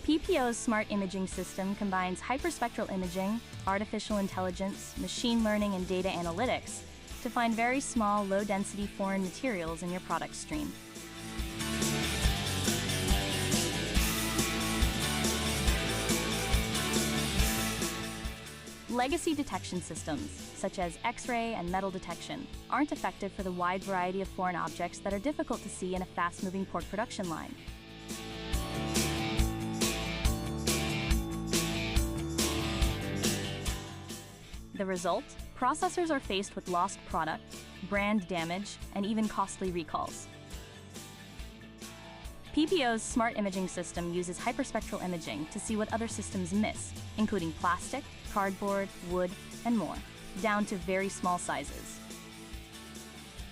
PPO's smart imaging system combines hyperspectral imaging, artificial intelligence, machine learning, and data analytics to find very small, low-density foreign materials in your product stream. Legacy detection systems, such as X-ray and metal detection, aren't effective for the wide variety of foreign objects that are difficult to see in a fast-moving pork production line. The result? Processors are faced with lost product, brand damage, and even costly recalls. PPO's smart imaging system uses hyperspectral imaging to see what other systems miss, including plastic, cardboard, wood, and more, down to very small sizes.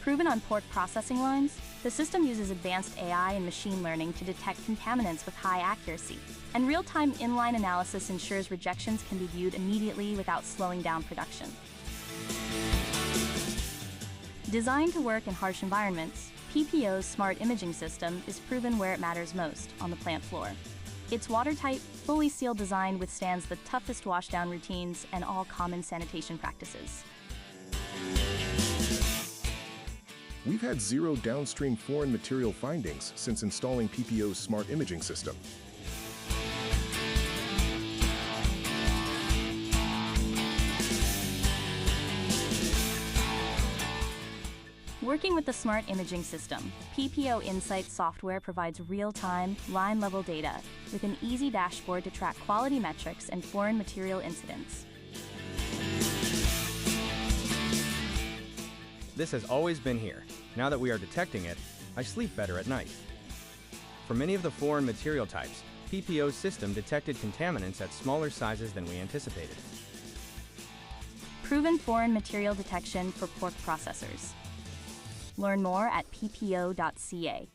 Proven on pork processing lines, the system uses advanced AI and machine learning to detect contaminants with high accuracy, and real-time inline analysis ensures rejections can be viewed immediately without slowing down production. Designed to work in harsh environments, PPO's smart imaging system is proven where it matters most, on the plant floor. Its watertight, fully sealed design withstands the toughest washdown routines and all common sanitation practices. We've had zero downstream foreign material findings since installing PPO's smart imaging system. Working with the smart imaging system, PPO Insight software provides real-time, line-level data with an easy dashboard to track quality metrics and foreign material incidents. This has always been here. Now that we are detecting it, I sleep better at night. For many of the foreign material types, PPO's system detected contaminants at smaller sizes than we anticipated. Proven foreign material detection for pork processors. Learn more at ppo.ca.